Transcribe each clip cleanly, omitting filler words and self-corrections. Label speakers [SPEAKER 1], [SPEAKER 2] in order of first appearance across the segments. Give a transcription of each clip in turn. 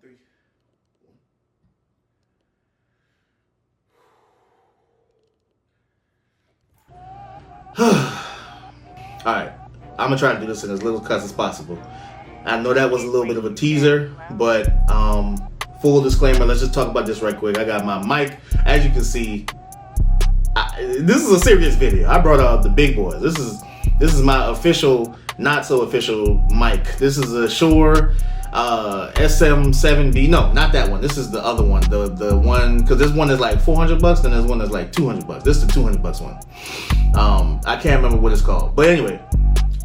[SPEAKER 1] 3. Alright, I'm gonna try to do this in as little cuts as possible. I know that was a little bit of a teaser, but full disclaimer, let's just talk about this right quick. I got my mic. As you can see, this is a serious video. I brought out the big boys. This is my official, not so official mic. This is a Shure SM7B. No, not that one. This is the other one. The one, because this one is like $400, then there's one that's like $200. This is the $200 one. I can't remember what it's called. But anyway,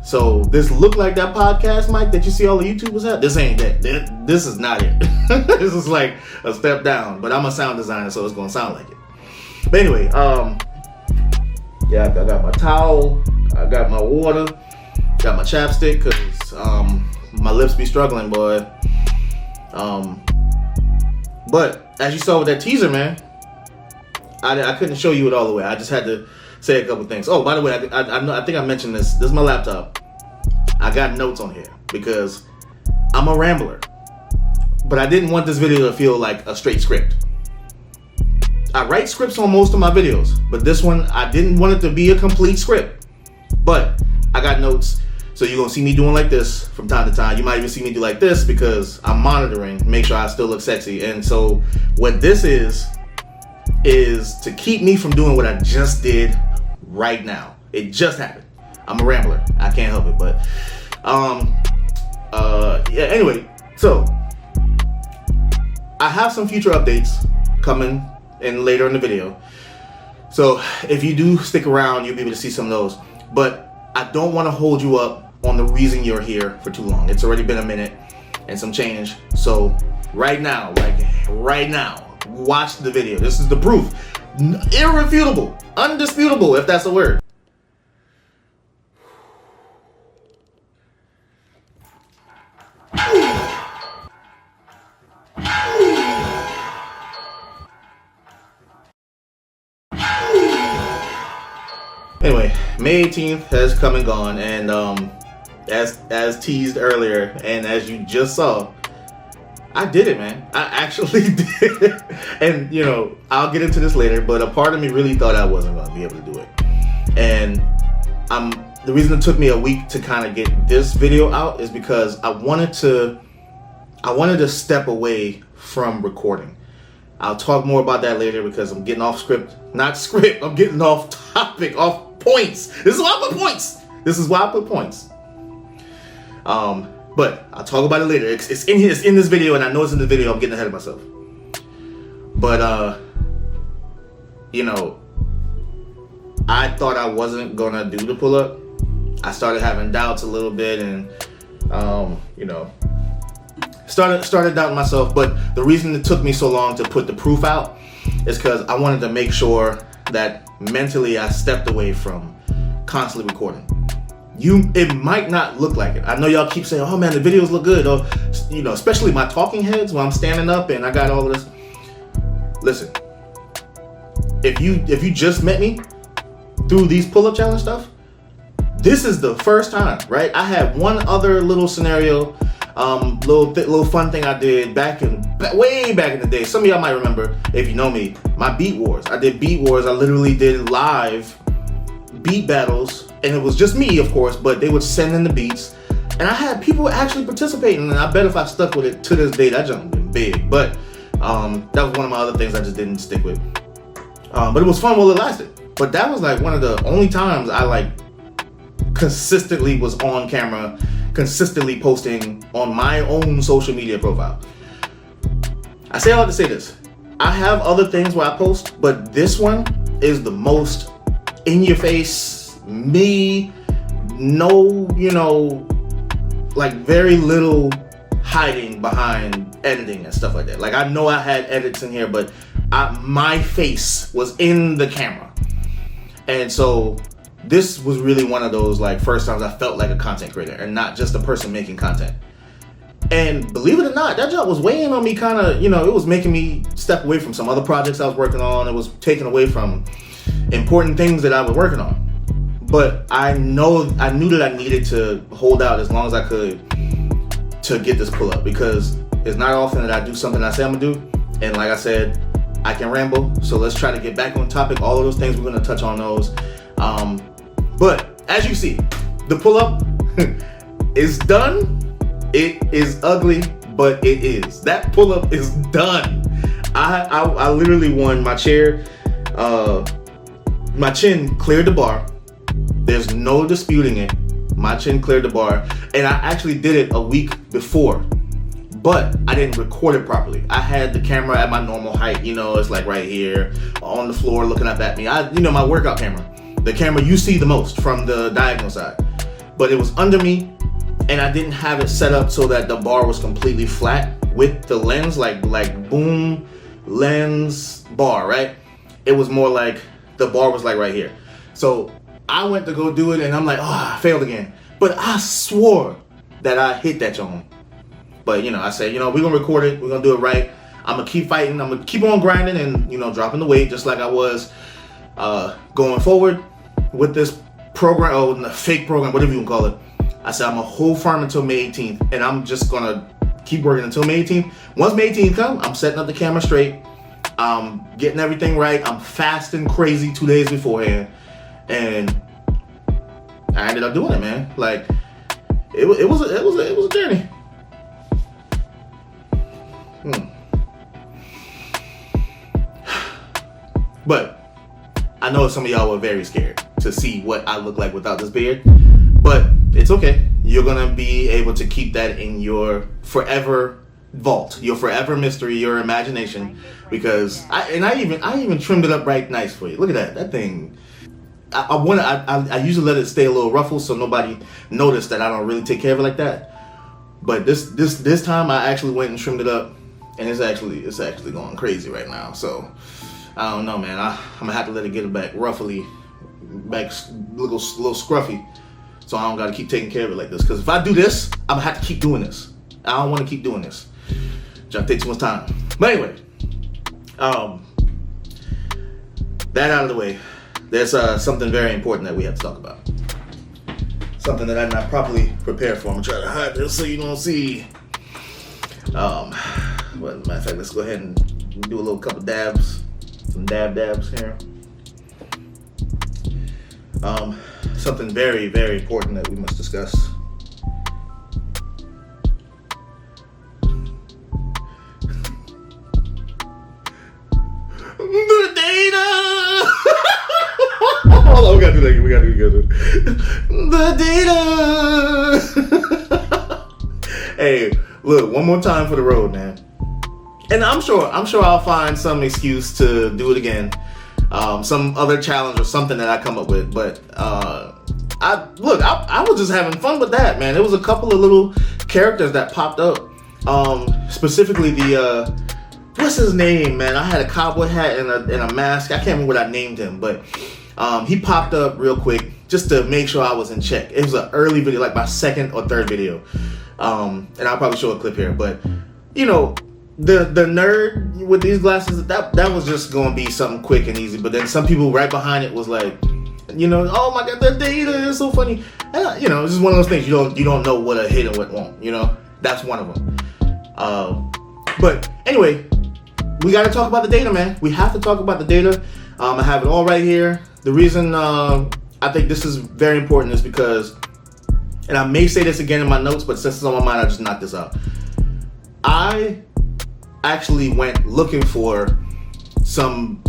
[SPEAKER 1] so this look like that podcast mic that you see all the YouTubers have. This ain't that. This is not it. This is like a step down. But I'm a sound designer, so it's gonna sound like it. But anyway, yeah, I got my towel, I got my water, got my chapstick, cause my lips be struggling, boy. But as you saw with that teaser, man, I couldn't show you it all the way. I just had to say a couple things. Oh, by the way, I think I mentioned this. This is my laptop. I got notes on here because I'm a rambler, but I didn't want this video to feel like a straight script. I write scripts on most of my videos, but this one, I didn't want it to be a complete script. But I got notes, so you're gonna see me doing like this from time to time. You might even see me do like this because I'm monitoring, make sure I still look sexy. And so what this is to keep me from doing what I just did right now. It just happened. I'm a rambler. I can't help it, but yeah, anyway, so I have some future updates coming in later in the video. So if you do stick around, you'll be able to see some of those. But I don't want to hold you up on the reason you're here for too long. It's already been a minute and some change. So right now, watch the video. This is the proof. Irrefutable, undisputable, if that's a word. Anyway, May 18th has come and gone, and as teased earlier, and as you just saw, I did it, man. I actually did it. And you know, I'll get into this later, but a part of me really thought I wasn't gonna be able to do it. And the reason it took me a week to kind of get this video out is because I wanted to step away from recording. I'll talk more about that later because I'm getting off script. Not script, I'm getting off topic, off points. This is why I put points. But I'll talk about it later. It's in here, it's in this video, and I know it's in the video. I'm getting ahead of myself. But you know, I thought I wasn't gonna do the pull-up. I started having doubts a little bit, and you know, started doubting myself. But the reason it took me so long to put the proof out is because I wanted to make sure that mentally I stepped away from constantly recording. It might not look like it. I know y'all keep saying, oh man, the videos look good. Or, you know, especially my talking heads when I'm standing up and I got all of this. Listen, if you just met me through these pull-up challenge stuff, this is the first time, right? I had one other little scenario, little fun thing I did way back in the day. Some of y'all might remember, if you know me, my Beat Wars. I did Beat Wars. I literally did live beat battles, and it was just me, of course, but they would send in the beats, and I had people actually participating, and I bet if I stuck with it to this day, that jump would have been big. But that was one of my other things I just didn't stick with. But it was fun while it lasted. But that was like one of the only times I like consistently was on camera, consistently posting on my own social media profile. I say all to say this. I have other things where I post, but this one is the most in your face, me, no, you know, like very little hiding behind editing and stuff like that. Like I know I had edits in here, but my face was in the camera. And so this was really one of those like first times I felt like a content creator and not just a person making content. And believe it or not, that job was weighing on me kind of, you know, it was making me step away from some other projects I was working on. It was taking away from important things that I was working on. But I knew that I needed to hold out as long as I could to get this pull up, because It's not often that I do something I say I'm gonna do. And like I said, I can ramble. So let's try to get back on topic. All of those things, we're gonna touch on those. But as you see, the pull-up is done. It is ugly, but it is. That pull-up is done. I literally won. My chair, my chin cleared the bar. There's no disputing it. My chin cleared the bar. And I actually did it a week before, but I didn't record it properly. I had the camera at my normal height. You know, it's like right here on the floor looking up at me. My workout camera. The camera you see the most from the diagonal side. But it was under me, and I didn't have it set up so that the bar was completely flat with the lens, like boom lens bar, right? It was more like the bar was like right here. So I went to go do it, and I'm like, I failed again. But I swore that I hit that joint. But I said, we're gonna record it, we're gonna do it right. I'm gonna keep fighting, I'm gonna keep on grinding and dropping the weight just like I was going forward with this program, or the fake program, whatever you can call it. I said I'm gonna hold firm until May 18th, and I'm just gonna keep working until May 18th. Once May 18th comes, I'm setting up the camera straight. I'm getting everything right. I'm fasting crazy 2 days beforehand, and I ended up doing it, man. Like it was a journey. But I know some of y'all were very scared to see what I look like without this beard, but it's okay. You're gonna be able to keep that in your forever vault, your forever mystery, your imagination, because I even trimmed it up right nice for you. Look at that thing. I usually let it stay a little ruffled so nobody noticed that I don't really take care of it like that. But this time I actually went and trimmed it up, and it's actually going crazy right now. So I don't know, man. I'm gonna have to let it get it back ruffly, back little scruffy, so I don't gotta keep taking care of it like this. Because if I do this, I'm gonna have to keep doing this. I don't want to keep doing this. Just take too much time. But anyway, that out of the way. There's something very important that we have to talk about. Something that I'm not properly prepared for. I'm gonna try to hide this so you don't see. But matter of fact, let's go ahead and do a little couple dabs. Some dabs here. Something very, very important that we must discuss. The data! Hold on, we gotta do that. We gotta do the data! Hey, look, one more time for the road, man. And I'm sure I'll find some excuse to do it again. Some other challenge or something that I come up with. But I was just having fun with that, man. There was a couple of little characters that popped up. Specifically the what's his name, man? I had a cowboy hat and a mask. I can't remember what I named him, but he popped up real quick just to make sure I was in check. It was an early video, like my second or third video. And I'll probably show a clip here, but the nerd with these glasses, that was just gonna be something quick and easy. But then some people right behind it was like, oh my god, the data is so funny. And, it's just one of those things. You don't know what a hit and what won't. That's one of them. But anyway, we got to talk about the data, man. We have to talk about the data. I have it all right here. The reason I think this is very important is because, and I may say this again in my notes, but since it's on my mind, I just knocked this out. I actually went looking for some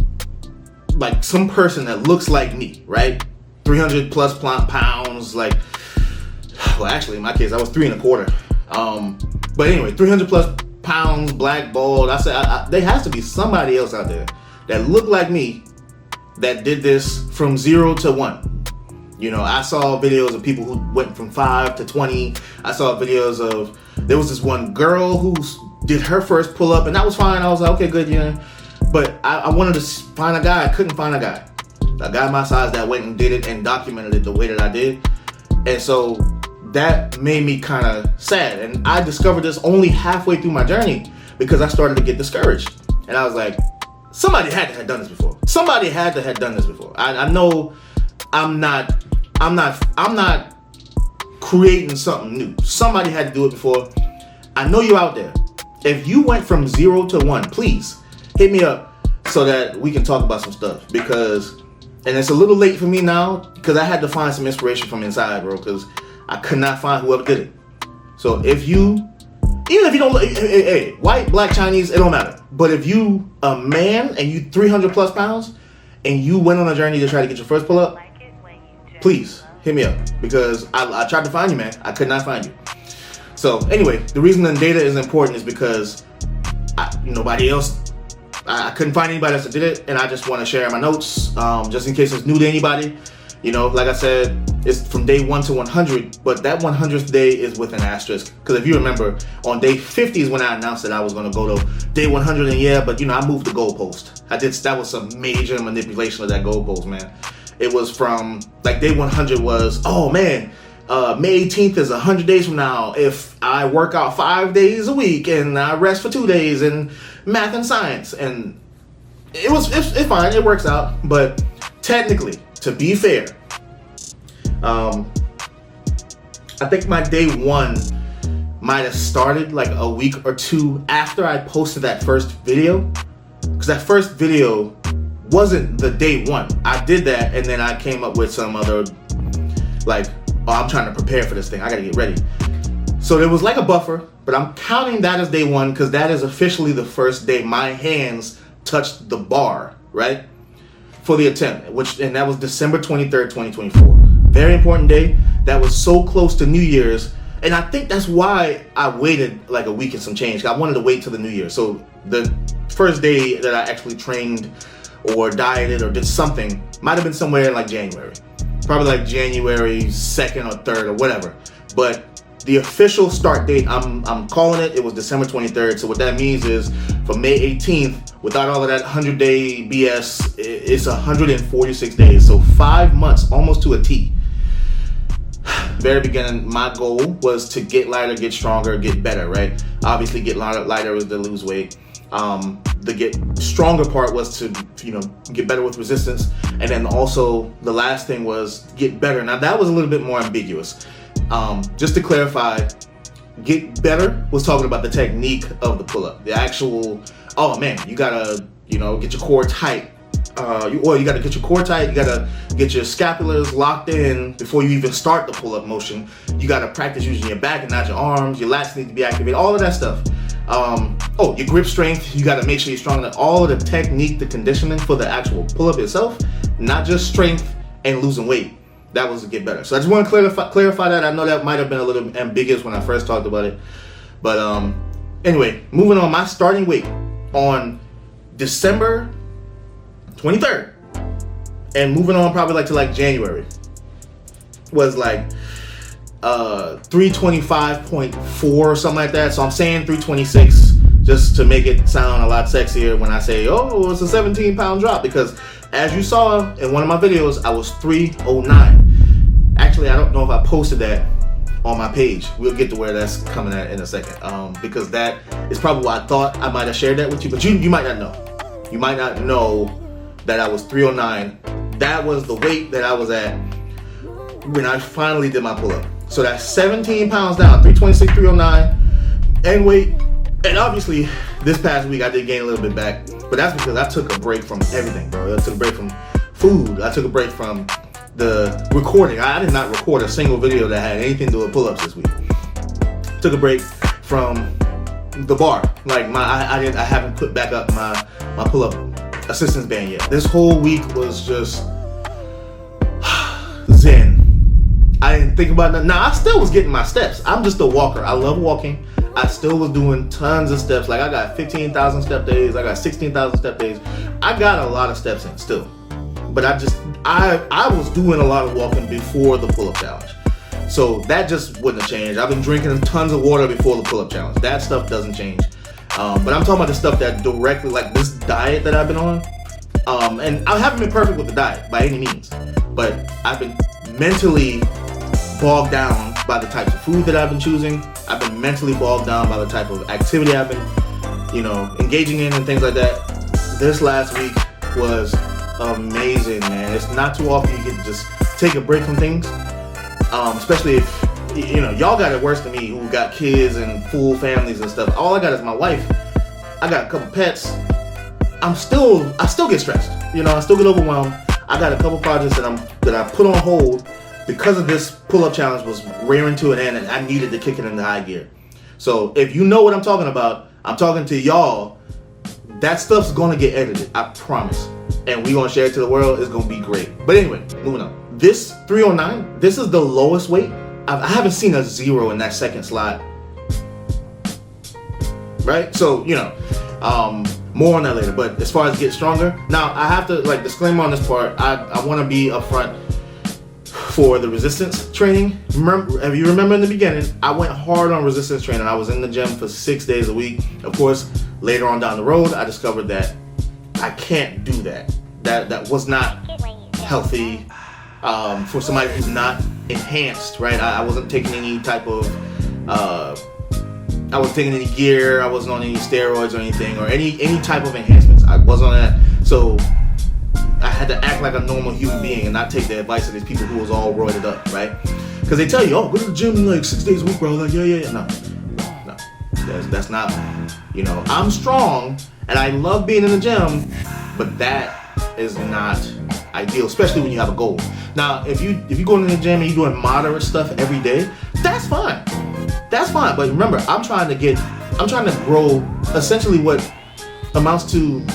[SPEAKER 1] person that looks like me, right? 300 plus pounds, actually in my case, I was 3 1/4. But anyway, 300 plus pounds, black, bald. I said, there has to be somebody else out there that looked like me that did this from 0 to 1. I saw videos of people who went from 5 to 20. I saw videos of, there was this one girl who did her first pull up, and that was fine. I was like, okay, good, But I wanted to find a guy. I couldn't find a guy my size that went and did it and documented it the way that I did. And so that made me kind of sad. And I discovered this only halfway through my journey because I started to get discouraged. And I was like, somebody had to have done this before. Somebody had to have done this before. I know I'm not creating something new. Somebody had to do it before. I know you're out there. If you went from 0 to 1, please hit me up so that we can talk about some stuff. Because, and it's a little late for me now, because I had to find some inspiration from inside, bro, because I could not find whoever did it. So if you, even if you don't, hey, white, black, Chinese, it don't matter. But if you a man and you 300 plus pounds and you went on a journey to try to get your first pull up, please hit me up, because I tried to find you, man. I could not find you. So anyway, the reason the data is important is because nobody else, I couldn't find anybody else that did it, and I just want to share my notes, just in case it's new to anybody. You know, like I said, it's from day 1 to 100, but that 100th day is with an asterisk. Because if you remember, on day 50 is when I announced that I was going to go to day 100, and yeah, but I moved the goalpost. That was some major manipulation of that goalpost, man. It was from, like, day 100 was, oh man, May 18th is 100 days from now if I work out 5 days a week and I rest for 2 days in math and science. And it's fine, it works out. But technically, to be fair, I think my day 1 might have started like a week or 2 after I posted that first video. Because that first video wasn't the day 1. I did that, and then I came up with some other, like, oh, I'm trying to prepare for this thing. I gotta get ready. So there was like a buffer, but I'm counting that as day 1 because that is officially the first day my hands touched the bar, right? For the attempt, and that was December 23rd, 2024. Very important day. That was so close to New Year's. And I think that's why I waited like a week and some change. I wanted to wait till the New Year. So the first day that I actually trained or dieted or did something might have been somewhere in like January. Probably like January 2nd or 3rd or whatever. But the official start date, I'm calling it was December 23rd. So what that means is from May 18th, without all of that 100-day BS, it's 146 days. So 5 months, almost to a T. Very beginning, my goal was to get lighter, get stronger, get better, right? Obviously, get lighter was to lose weight. The get stronger part was to, get better with resistance. And then also the last thing was get better. Now that was a little bit more ambiguous. Just to clarify, get better was talking about the technique of the pull-up. The actual, oh man, you gotta, get your core tight. You gotta get your core tight. You gotta get your scapulars locked in before you even start the pull-up motion. You gotta practice using your back and not your arms. Your lats need to be activated. All of that stuff. Your grip strength. You gotta make sure you're strong. All of the technique, the conditioning for the actual pull-up itself, not just strength and losing weight. That was to get better. So I just want to clarify that. I know that might have been a little ambiguous when I first talked about it, but anyway, moving on. My starting weight on December 23rd, and moving on probably to January, was 325.4 or something like that. So I'm saying 326 just to make it sound a lot sexier when I say, oh, it's a 17-pound drop, because as you saw in one of my videos, I was 309. Actually, I don't know if I posted that on my page. We'll get to where that's coming at in a second, because that is probably why I thought I might have shared that with you, but you might not know. You might not know that I was 309. That was the weight that I was at when I finally did my pull-up. So that's 17 pounds down, 326, 309, and weight. And obviously, this past week I did gain a little bit back, but that's because I took a break from everything, bro. I took a break from food. I took a break from the recording. I did not record a single video that had anything to do with pull-ups this week. Took a break from the bar. I haven't put back up my pull-up assistance band yet. This whole week was just zen. I didn't think about nothing. Now, I still was getting my steps. I'm just a walker. I love walking. I still was doing tons of steps. I got 15,000 step days. I got 16,000 step days. I got a lot of steps in still. But I was doing a lot of walking before the pull-up challenge. So that just wouldn't have changed. I've been drinking tons of water before the pull-up challenge. That stuff doesn't change. But I'm talking about the stuff that directly, like this diet that I've been on. And I haven't been perfect with the diet by any means. But I've been mentally bogged down by the types of food that I've been choosing. I've been mentally bogged down by the type of activity I've been, engaging in and things like that. This last week was amazing, man. It's not too often you get to just take a break from things, especially if you know, y'all got it worse than me who got kids and full families and stuff. All I got is my wife. I got a couple pets. I still get stressed. You know, I still get overwhelmed. I got a couple projects that I put on hold because of this pull-up challenge was rearing to an end, and I needed to kick it into high gear. So if you know what I'm talking about, I'm talking to y'all. That stuff's gonna get edited, I promise. And we're gonna share it to the world. It's gonna be great. But anyway, moving on. This 309, this is the lowest weight. I haven't seen a 0 in that second slot. Right? So, you know, more on that later. But as far as get stronger, now I have to, like, disclaimer on this part, I want to be upfront for the resistance training. Remember, if you remember in the beginning, I went hard on resistance training. I was in the gym for 6 days a week. Of course, later on down the road, I discovered that I can't do that. That was not healthy for somebody who's not enhanced, right? I wasn't taking any type of, I wasn't taking any gear. I wasn't on any steroids or anything, or any type of enhancements. I wasn't on that. So I had to act like a normal human being and not take the advice of these people who was all roided up, right? Because they tell you, oh, go to the gym like 6 days a week, bro. Like, yeah. No. That's not, you know, I'm strong and I love being in the gym, but that is not ideal, especially when you have a goal. Now, if you go in the gym and you're doing moderate stuff every day, that's fine. That's fine. But remember, I'm trying to grow essentially what amounts to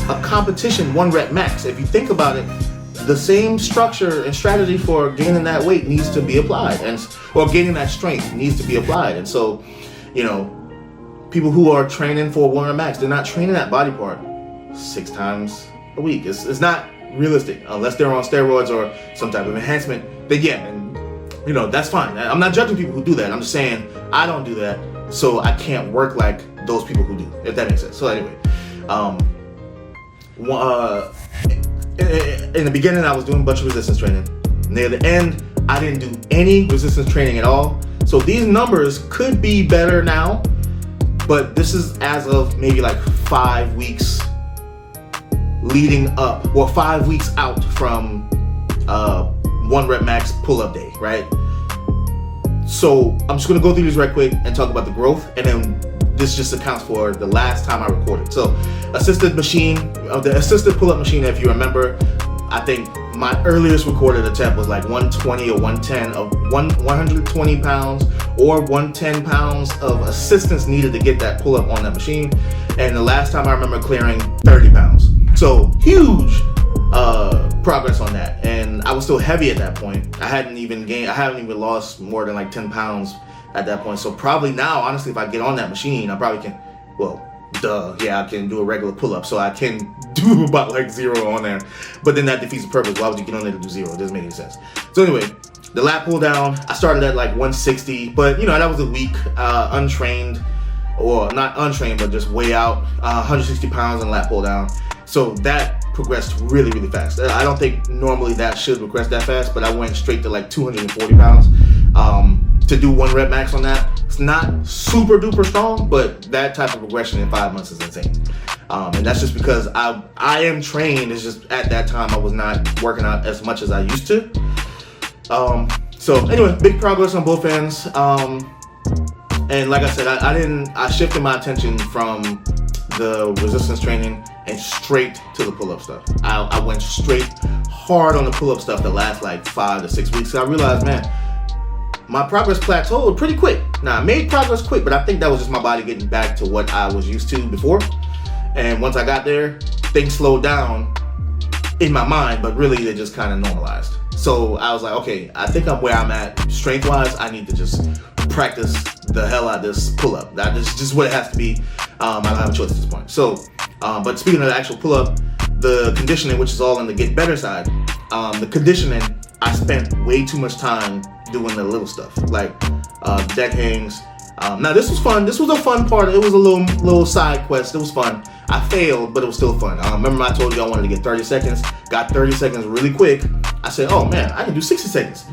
[SPEAKER 1] a competition 1 rep max. If you think about it, the same structure and strategy for gaining that weight needs to be applied, or gaining that strength needs to be applied. And so, you know, people who are training for 1 rep max, they're not training that body part 6 times a week. It's not realistic unless they're on steroids or some type of enhancement. Then yeah, and you know, that's fine. I'm not judging people who do that. I'm just saying I don't do that, so I can't work like those people who do, if that makes sense. So anyway, in the beginning I was doing a bunch of resistance training. Near the end, I didn't do any resistance training at all. So these numbers could be better now, but this is as of maybe like 5 weeks leading up, or 5 weeks out from 1 rep max pull-up day, right? So I'm just gonna go through these right quick and talk about the growth, and then this just accounts for the last time I recorded. So assisted pull-up machine, if you remember, I think my earliest recorded attempt was like 120 or 110 of 120 pounds or 110 pounds of assistance needed to get that pull-up on that machine. And the last time I remember clearing 30 pounds. So huge progress on that. And I was still heavy at that point. I haven't even lost more than like 10 pounds at that point. So probably now, honestly, if I get on that machine, I probably can, I can do a regular pull-up. So I can do about like 0 on there. But then that defeats the purpose. Why would you get on there to do 0? It doesn't make any sense. So anyway, the lat pull down, I started at like 160, but you know, that was a week, untrained, or not untrained, but just way out, 160 pounds in lat pull down. So that progressed really, really fast. I don't think normally that should progress that fast, but I went straight to like 240 pounds to do 1 rep max on that. It's not super duper strong, but that type of progression in 5 months is insane. And that's just because I am trained. It's just at that time I was not working out as much as I used to. So anyway, big progress on both ends. And like I said, I shifted my attention from the resistance training and straight to the pull-up stuff. I went straight hard on the pull-up stuff the last like 5 to 6 weeks. So I realized, man, my progress plateaued pretty quick. Now I made progress quick, but I think that was just my body getting back to what I was used to before. And once I got there, things slowed down in my mind, but really they just kind of normalized. So I was like, okay, I think I'm where I'm at strength-wise. I need to just practice the hell out of this pull-up. That is just what it has to be. I don't have a choice at this point. So, but speaking of the actual pull-up, the conditioning, which is all on the get better side, the conditioning, I spent way too much time doing the little stuff, like deck hangs. Now this was fun. This was a fun part. It was a little side quest. It was fun. I failed, but it was still fun. Remember I told you I wanted to get 30 seconds. Got 30 seconds really quick. I said, oh man, I can do 60 seconds.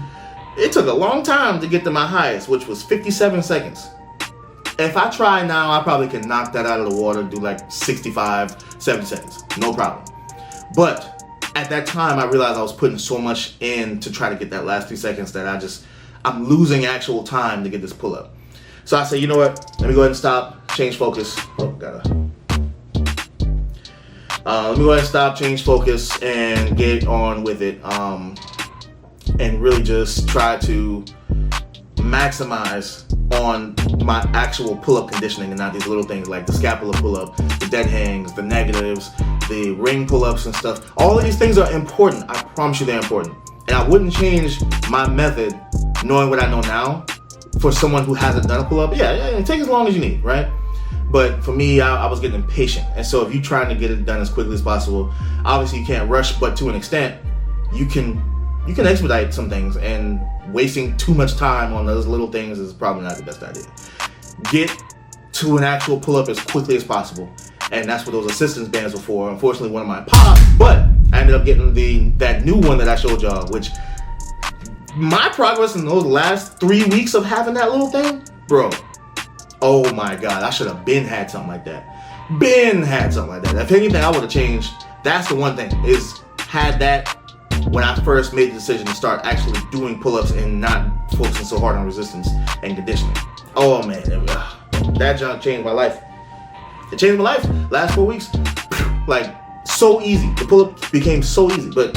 [SPEAKER 1] It took a long time to get to my highest, which was 57 seconds. If I try now, I probably can knock that out of the water, do like 65, 70 seconds. No problem. But at that time, I realized I was putting so much in to try to get that last few seconds that I'm losing actual time to get this pull up. So I say, you know what? Let me go ahead and stop, change focus. Oh, gotta. Let me go ahead and stop, change focus, and get on with it. And really just try to maximize on my actual pull-up conditioning and not these little things like the scapula pull-up, the dead hangs, the negatives, the ring pull-ups and stuff. All of these things are important. I promise you they're important. And I wouldn't change my method knowing what I know now for someone who hasn't done a pull-up. Yeah, take as long as you need, right? But for me, I was getting impatient. And so if you're trying to get it done as quickly as possible, obviously you can't rush, but to an extent, you can expedite some things, and wasting too much time on those little things is probably not the best idea. Get to an actual pull-up as quickly as possible. And that's what those assistance bands were for. Unfortunately, one of mine popped, but I ended up getting that new one that I showed y'all, which my progress in those last 3 weeks of having that little thing, bro, oh my God, I should have had something like that. If anything, I would have changed. That's the one thing, is had that when I first made the decision to start actually doing pull-ups and not focusing so hard on resistance and conditioning. Oh man, that junk changed my life. It changed my life. Last 4 weeks, like so easy. The pull-up became so easy. But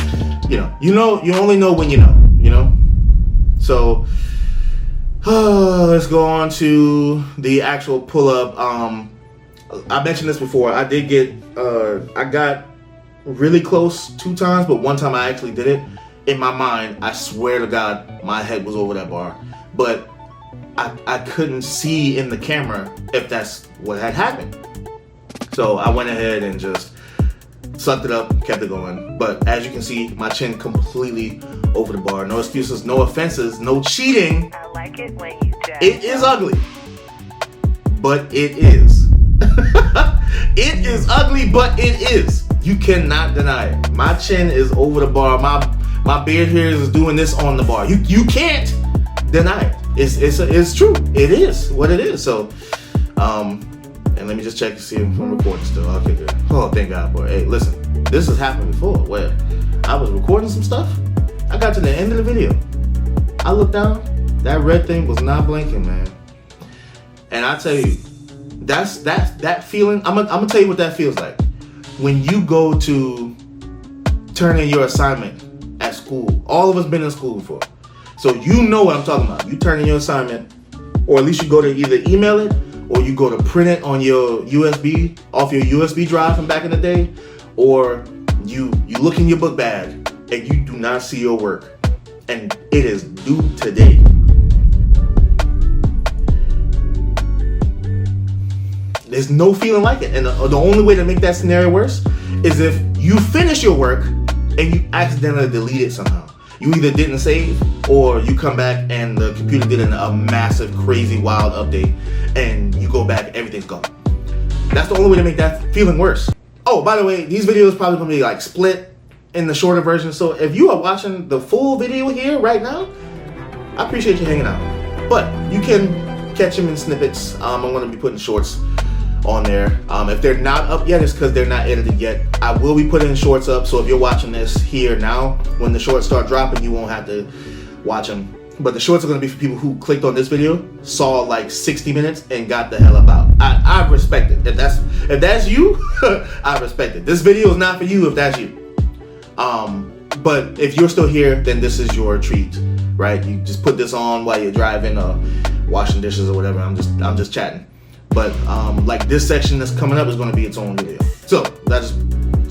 [SPEAKER 1] you only know when you know. So let's go on to the actual pull-up. I mentioned this before. I did get I got really close 2 times, but one time I actually did it. In my mind, I swear to God, my head was over that bar. But I couldn't see in the camera if that's what had happened. So I went ahead and just sucked it up, kept it going. But as you can see, my chin completely over the bar. No excuses, no offenses, no cheating.
[SPEAKER 2] I like it when you jab.
[SPEAKER 1] It is ugly, but it is. It is ugly, but it is. You cannot deny it. My chin is over the bar. My beard here is doing this on the bar. You can't deny it. It's true. It is what it is. So, and let me just check to see if I'm recording still. Okay, good. Oh, thank God, boy. Hey, listen, this has happened before where I was recording some stuff. I got to the end of the video. I looked down. That red thing was not blinking, man. And I tell you, that feeling. I'm gonna tell you what that feels like when you go to turn in your assignment at school. All of us been in school before, so you know what I'm talking about. You turn in your assignment, or at least you go to either email it or you go to print it on your USB, off your USB drive from back in the day, or you look in your book bag and you do not see your work, and it is due today. There's no feeling like it. And the only way to make that scenario worse is if you finish your work and you accidentally delete it somehow. You either didn't save, or you come back and the computer did a massive, crazy, wild update, and you go back, everything's gone. That's the only way to make that feeling worse. Oh, by the way, these videos probably gonna be like split in the shorter version. So if you are watching the full video here right now, I appreciate you hanging out. But you can catch them in snippets. I'm gonna be putting shorts on there. If they're not up yet, it's because they're not edited yet. I will be putting shorts up, so if you're watching this here now, when the shorts start dropping, you won't have to watch them. But the shorts are going to be for people who clicked on this video, saw like 60 minutes, and got the hell up out. I respect it. If that's you, I respect it. This video is not for you if that's you. But if you're still here, then this is your treat, right? You just put this on while you're driving or washing dishes or whatever. I'm just chatting. But like this section that's coming up is going to be its own video. So I just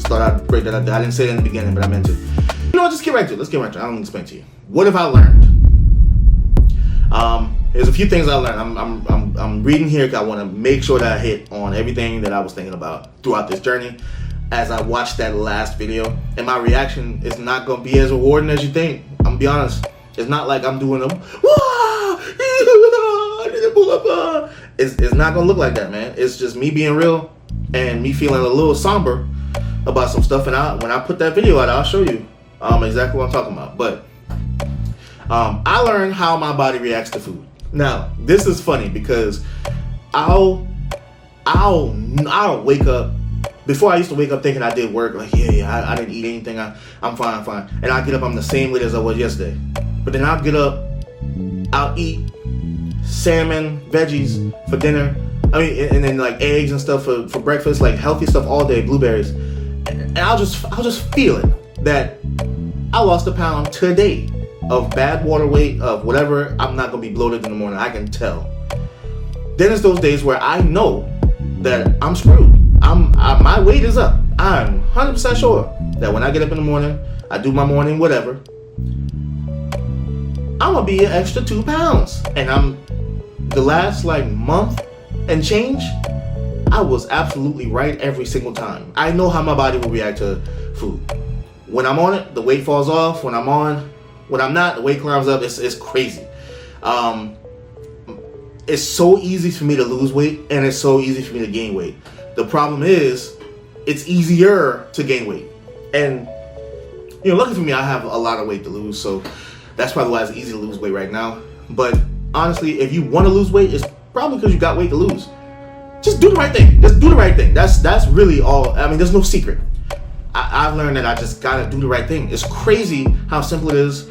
[SPEAKER 1] thought I'd break that up. I didn't say that in the beginning, but I meant to. You know what? Just get right to it. Let's get right to it. I'll explain to you. What have I learned? There's a few things I learned. I'm reading here because I want to make sure that I hit on everything that I was thinking about throughout this journey as I watched that last video. And my reaction is not going to be as rewarding as you think. I'm going to be honest. It's not like I'm doing them. It's not gonna look like that, man. It's just me being real and me feeling a little somber about some stuff. And when I put that video out, I'll show you exactly what I'm talking about. But I learned how my body reacts to food. Now, this is funny because I'll wake up. Before I used to wake up thinking I did work, like I didn't eat anything. I'm fine. And I get up, I'm the same weight as I was yesterday. But then I'll get up, I'll eat salmon, veggies for dinner. I mean, and then like eggs and stuff for breakfast, like healthy stuff all day, blueberries. And I'll just feel it that I lost a pound today of bad water weight, of whatever. I'm not gonna be bloated in the morning. I can tell. Then it's those days where I know that I'm screwed. My weight is up. I'm 100% sure that when I get up in the morning, I do my morning whatever, I'm gonna be an extra 2 pounds. And the last like month and change, I was absolutely right every single time. I know how my body will react to food. When I'm on it, the weight falls off. When I'm not, the weight climbs up. It's crazy. It's so easy for me to lose weight, and it's so easy for me to gain weight. The problem is, it's easier to gain weight. And lucky for me, I have a lot of weight to lose, so that's probably why it's easy to lose weight right now. But honestly, if you want to lose weight, it's probably because you got weight to lose. Just do the right thing. Just do the right thing. That's really all. I mean, there's no secret. I've learned that I just gotta do the right thing. It's crazy how simple it is.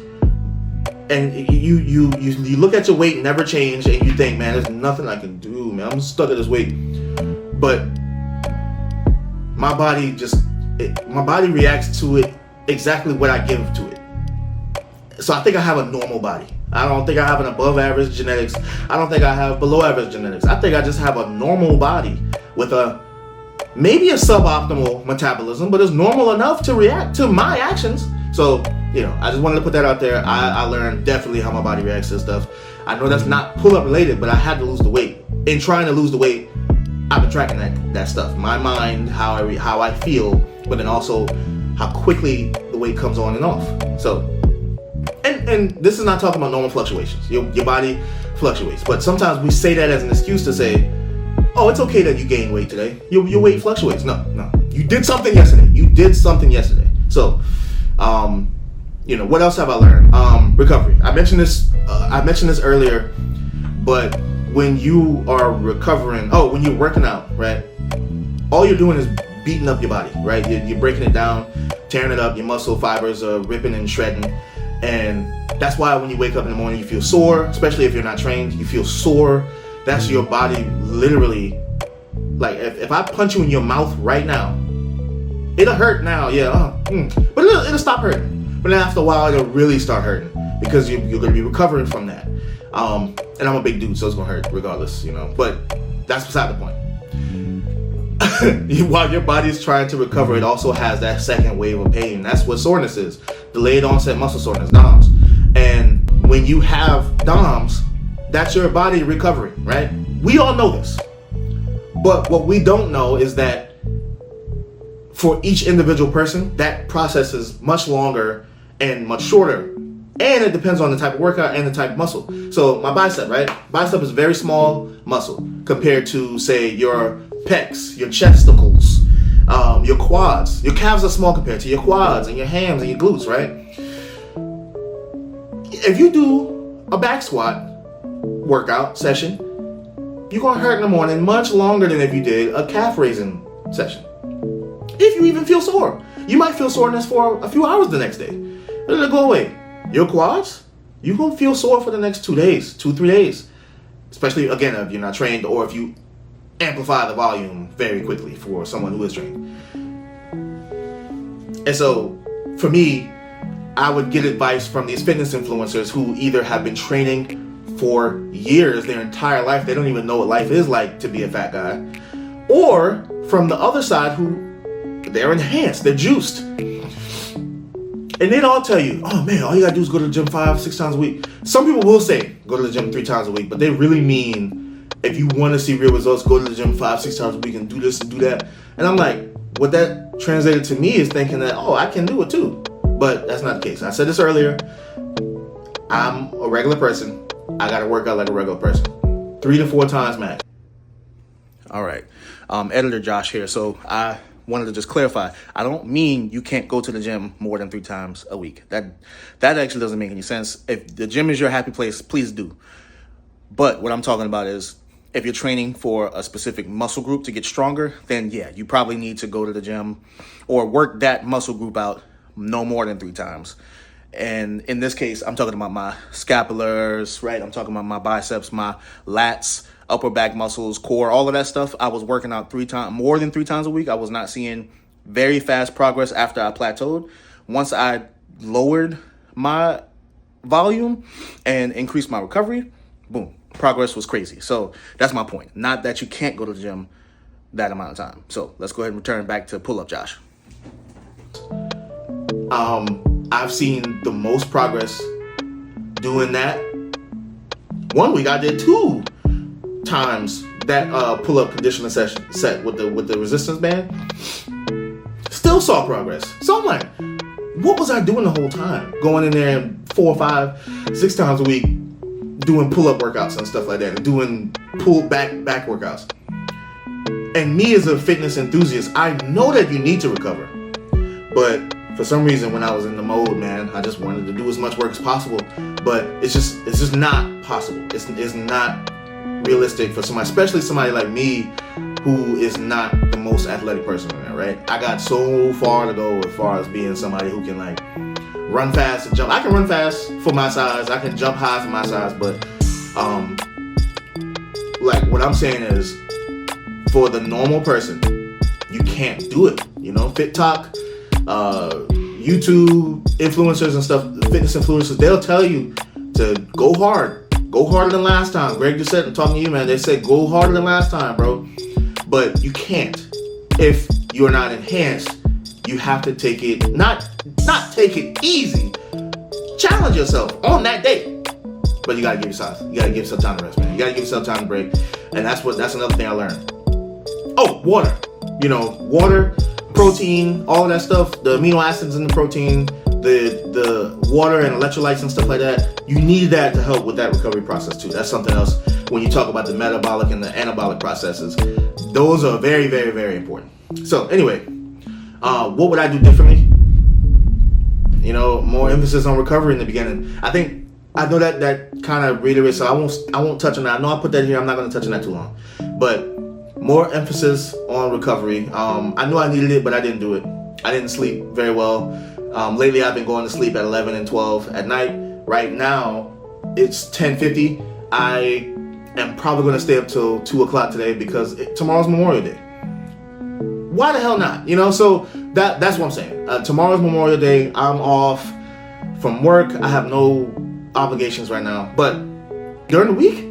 [SPEAKER 1] And you look at your weight never change, and you think, man, there's nothing I can do, man. I'm stuck at this weight. But my body reacts to it exactly what I give to it. So I think I have a normal body. I don't think I have an above average genetics. I don't think I have below average genetics. I think I just have a normal body with maybe a suboptimal metabolism, but it's normal enough to react to my actions. So, I just wanted to put that out there. I learned definitely how my body reacts to stuff. I know that's not pull-up related, but I had to lose the weight. In trying to lose the weight, I've been tracking that stuff. My mind, how I feel, but then also how quickly the weight comes on and off. So, and this is not talking about normal fluctuations. Your body fluctuates, but sometimes we say that as an excuse to say, oh, it's okay that you gain weight today. Your weight fluctuates. No. You did something yesterday. So, what else have I learned? Recovery. I mentioned this earlier, but when you are recovering, when you're working out, right? All you're doing is beating up your body, right? You're breaking it down, tearing it up. Your muscle fibers are ripping and shredding, and that's why when you wake up in the morning, you feel sore. Especially if you're not trained, you feel sore. That's your body literally. Like if I punch you in your mouth right now, it'll hurt now, but it'll stop hurting. But then after a while, it'll really start hurting because you're going to be recovering from that. And I'm a big dude, so it's going to hurt regardless, But that's beside the point. While your body is trying to recover, it also has that second wave of pain. That's what soreness is. Delayed onset muscle soreness, DOMS. And when you have DOMS, that's your body recovering, right? We all know this. But what we don't know is that for each individual person, that process is much longer and much shorter. And it depends on the type of workout and the type of muscle. So my bicep, right? Bicep is a very small muscle compared to, say, your pecs, your chesticles, your quads. Your calves are small compared to your quads and your hams and your glutes, right? If you do a back squat workout session, you're going to hurt in the morning much longer than if you did a calf raising session. If you even feel sore. You might feel soreness for a few hours the next day. It'll go away. Your quads, you're going to feel sore for the next 2 days, 2-3 days. Especially, again, if you're not trained or if you amplify the volume very quickly for someone who is trained. And so, for me, I would get advice from these fitness influencers who either have been training for years, their entire life. They don't even know what life is like to be a fat guy. Or from the other side who they're enhanced, they're juiced. And they'd all tell you, oh man, all you gotta do is go to the gym 5-6 times a week. Some people will say, go to the gym 3 times a week, but they really mean, if you want to see real results, go to the gym 5-6 times a week and do this and do that. And I'm like, what that translated to me is thinking that, I can do it too. But that's not the case. I said this earlier. I'm a regular person. I gotta work out like a regular person. 3 to 4 times max. All right. Editor Josh here. So I wanted to just clarify. I don't mean you can't go to the gym more than 3 times a week. That actually doesn't make any sense. If the gym is your happy place, please do. But what I'm talking about is if you're training for a specific muscle group to get stronger, then yeah, you probably need to go to the gym or work that muscle group out no more than 3 times. And in this case, I'm talking about my scapulars, right? I'm talking about my biceps, my lats, upper back muscles, core, all of that stuff. I was working out more than three times a week. I was not seeing very fast progress after I plateaued. Once I lowered my volume and increased my recovery, boom, progress was crazy. So that's my point. Not that you can't go to the gym that amount of time. So let's go ahead and return back to pull up, Josh. I've seen the most progress doing that. One week I did 2 times that pull-up conditioning session set with the resistance band. Still saw progress. So I'm like, what was I doing the whole time? Going in there 4, 5, 6 times a week, doing pull-up workouts and stuff like that, and doing back workouts. And me as a fitness enthusiast, I know that you need to recover. But for some reason, when I was in the mode, man, I just wanted to do as much work as possible. But it's just not possible. It's not realistic for somebody, especially somebody like me, who is not the most athletic person in there, right? I got so far to go as far as being somebody who can like run fast and jump. I can run fast for my size. I can jump high for my size. But like what I'm saying is, for the normal person, you can't do it. You know, Fit Talk, YouTube influencers and stuff, fitness influencers, they'll tell you to go hard. Go harder than last time. Greg just said, I'm talking to you, man. They say go harder than last time, bro. But you can't. If you're not enhanced, you have to take it, not take it easy. Challenge yourself on that day. But you gotta give yourself time to rest, man. You gotta give yourself time to break. And that's another thing I learned. Oh, water. You know, water, protein, all of that stuff, the amino acids in the protein, the water and electrolytes and stuff like that, you need that to help with that recovery process too. That's something else when you talk about the metabolic and the anabolic processes. Those are very, very, very important. So anyway, what would I do differently? You know, more emphasis on recovery in the beginning. I know that kind of reiterates, so I won't touch on that. I know I put that here. I'm not going to touch on that too long. But more emphasis on recovery. I knew I needed it, but I didn't do it. I didn't sleep very well. Lately, I've been going to sleep at 11 and 12 at night. Right now, it's 10:50. I am probably going to stay up till 2 o'clock today because tomorrow's Memorial Day. Why the hell not? You know, so that's what I'm saying. Tomorrow's Memorial Day. I'm off from work. I have no obligations right now. But during the week,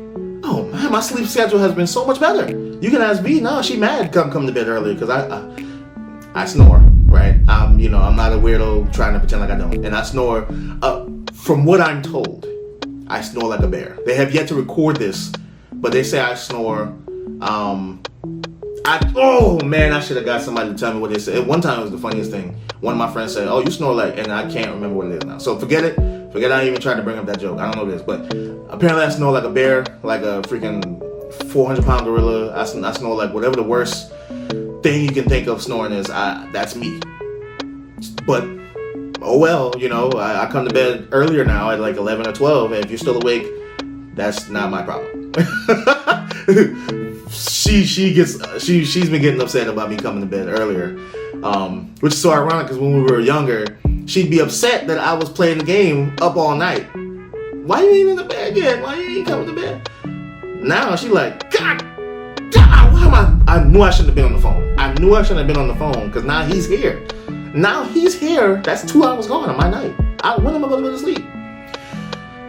[SPEAKER 1] oh man, my sleep schedule has been so much better. You can ask V. No, she mad come to bed earlier because I snore, right? I'm not a weirdo trying to pretend like I don't. And I snore, from what I'm told, I snore like a bear. They have yet to record this, but they say I snore. I should have got somebody to tell me what they said. One time it was the funniest thing. One of my friends said, oh, you snore like, and I can't remember what it is now. So forget it. I even tried to bring up that joke. I don't know what it is, but apparently I snore like a bear, like a freaking 400-pound gorilla. I snore like whatever the worst thing you can think of snoring is. That's me. But oh well, I come to bed earlier now at like 11 or 12, and if you're still awake, that's not my problem. She's been getting upset about me coming to bed earlier, which is so ironic because when we were younger, she'd be upset that I was playing the game up all night. Why you ain't in the bed yet? Why you ain't coming to bed? Now she's like, God, why am I knew I shouldn't have been on the phone. I knew I shouldn't have been on the phone because now he's here. That's 2 hours gone on my night. When am I going to go to sleep?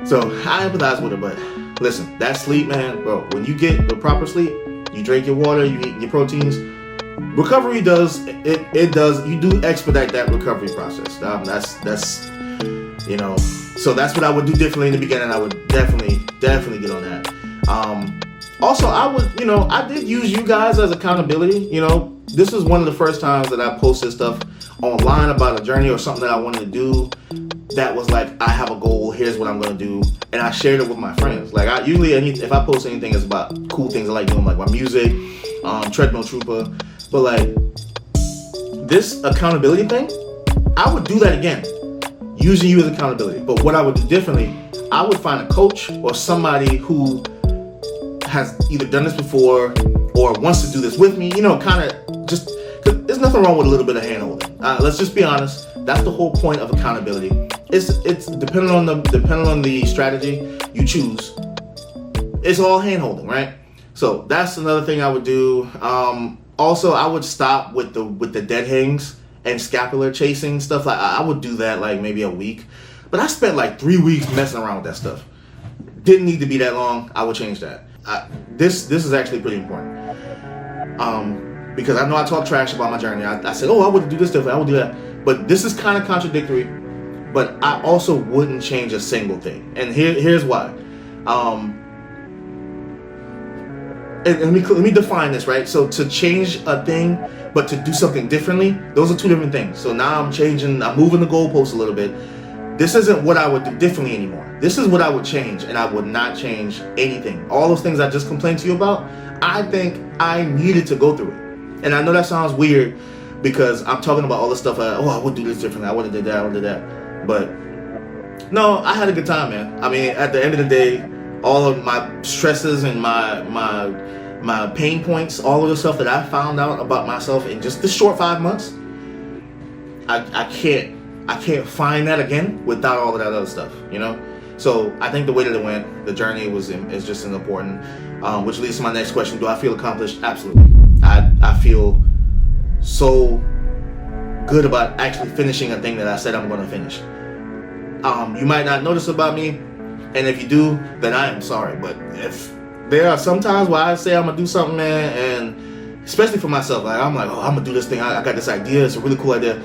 [SPEAKER 1] So I empathize with her, but listen, that sleep, man, bro, when you get the proper sleep, you drink your water, you eat your proteins, recovery does, you do expedite that recovery process. So that's what I would do differently in the beginning. I would definitely get on that. Also, I did use you guys as accountability. This is one of the first times that I posted stuff online about a journey or something that I wanted to do that was like, I have a goal, here's what I'm going to do. And I shared it with my friends. Like, if I post anything, it's about cool things I like doing, like my music, Treadmill Trooper. But like, this accountability thing, I would do that again, using you as accountability. But what I would do differently, I would find a coach or somebody who has either done this before or wants to do this with me, kind of just, cause there's nothing wrong with a little bit of hand holding. Let's just be honest. That's the whole point of accountability. it's depending on the strategy you choose. It's all hand holding, right? So that's another thing I would do. Also, I would stop with the dead hangs and scapular chasing stuff. Like I would do that like maybe a week, but I spent like 3 weeks messing around with that stuff. Didn't need to be that long. I would change that. This is actually pretty important. Because I know I talk trash about my journey. I said, oh, I would do this different, I would do that. But this is kind of contradictory. But I also wouldn't change a single thing. And here's why. And let me define this, right? So to change a thing, but to do something differently, those are two different things. So now I'm moving the goalposts a little bit. This isn't what I would do differently anymore. This is what I would change, and I would not change anything. All those things I just complained to you about, I think I needed to go through it. And I know that sounds weird because I'm talking about all the stuff, I would do this differently, I would have did that, I would have did that. But no, I had a good time, man. I mean, at the end of the day, all of my stresses and my pain points, all of the stuff that I found out about myself in just this short 5 months, I can't find that again without all of that other stuff, you know? So I think the way that it went, the journey is just as important, which leads to my next question. Do I feel accomplished? Absolutely. I feel so good about actually finishing a thing that I said I'm going to finish. You might not notice about me, and if you do, then I am sorry. But if there are some times where I say I'm going to do something, man, and especially for myself, like I'm like, oh, I'm going to do this thing. I got this idea. It's a really cool idea.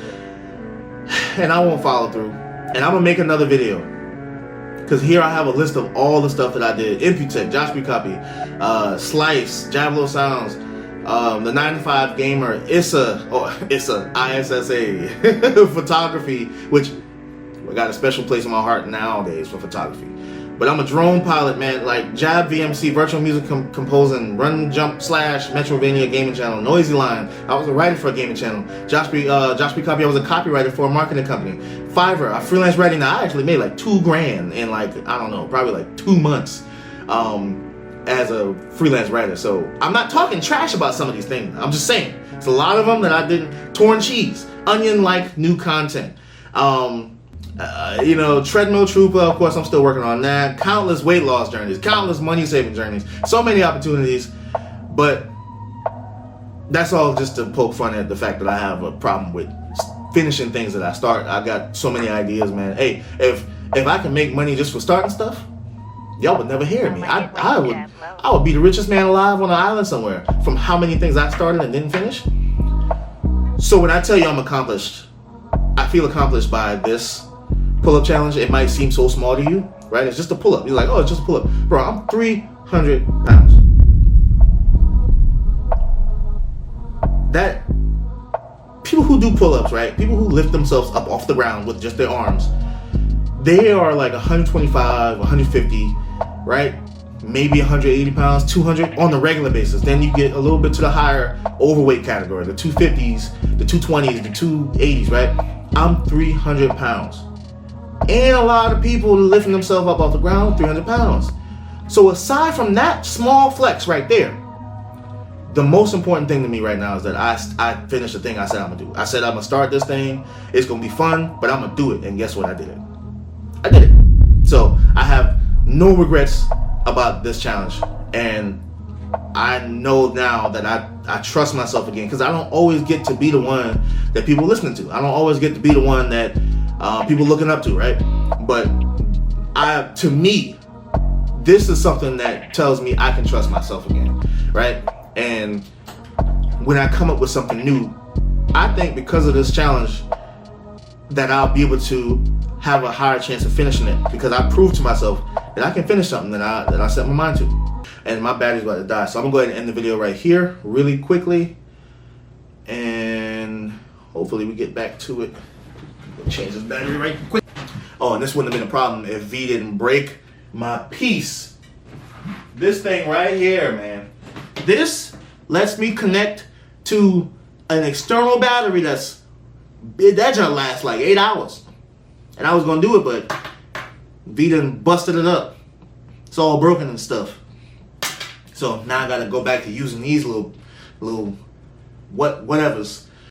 [SPEAKER 1] And I won't follow through. And I'm going to make another video. Because here I have a list of all the stuff that I did. Imputech, Josh B. Copy, Slice, Javelin Sounds, the 9 to 5 Gamer, ISSA, photography, which I got a special place in my heart nowadays for photography. But I'm a drone pilot, man, like Jab VMC, virtual music composing, Run Jump Slash, Metrovania gaming channel, Noisy Line. I was a writer for a gaming channel. Josh B. Copy, I was a copywriter for a marketing company. Fiverr, I freelance writing. Now I actually made like $2,000 in like, I don't know, probably like 2 months as a freelance writer. So I'm not talking trash about some of these things. I'm just saying, it's a lot of them that I didn't. Torn cheese, onion-like new content. Treadmill Trooper, of course, I'm still working on that. Countless weight loss journeys, countless money saving journeys, so many opportunities. But that's all just to poke fun at the fact that I have a problem with finishing things that I start. I got so many ideas, man. Hey, if I can make money just for starting stuff, y'all would never hear me. I would be the richest man alive on an island somewhere from how many things I started and didn't finish. So when I tell you I'm accomplished, I feel accomplished by this pull-up challenge. It might seem so small to you, right? It's just a pull-up. You're like, oh, it's just a pull-up. Bro, I'm 300 pounds. That, people who do pull-ups, right? People who lift themselves up off the ground with just their arms, they are like 125, 150, right? Maybe 180 pounds, 200 on the regular basis. Then you get a little bit to the higher overweight category, the 250s, the 220s, the 280s, right? I'm 300 pounds. And a lot of people lifting themselves up off the ground, 300 pounds. So aside from that small flex right there, the most important thing to me right now is that I finished the thing I said I'm gonna do. I said I'm gonna start this thing. It's gonna be fun, but I'm gonna do it. And guess what? I did it. I did it. So I have no regrets about this challenge. And I know now that I trust myself again, because I don't always get to be the one that people listening to. I don't always get to be the one that people looking up to, right? But to me, this is something that tells me I can trust myself again, right? And when I come up with something new, I think because of this challenge that I'll be able to have a higher chance of finishing it, because I proved to myself that I can finish something that I set my mind to. And my battery's about to die, so I'm gonna go ahead and end the video right here really quickly, and hopefully we get back to it. Change this battery right quick. Oh, and this wouldn't have been a problem if V didn't break my piece. This thing right here, man. This lets me connect to an external battery that just lasts like 8 hours. And I was gonna do it, but V done busted it up. It's all broken and stuff. So now I gotta go back to using these little whatevers.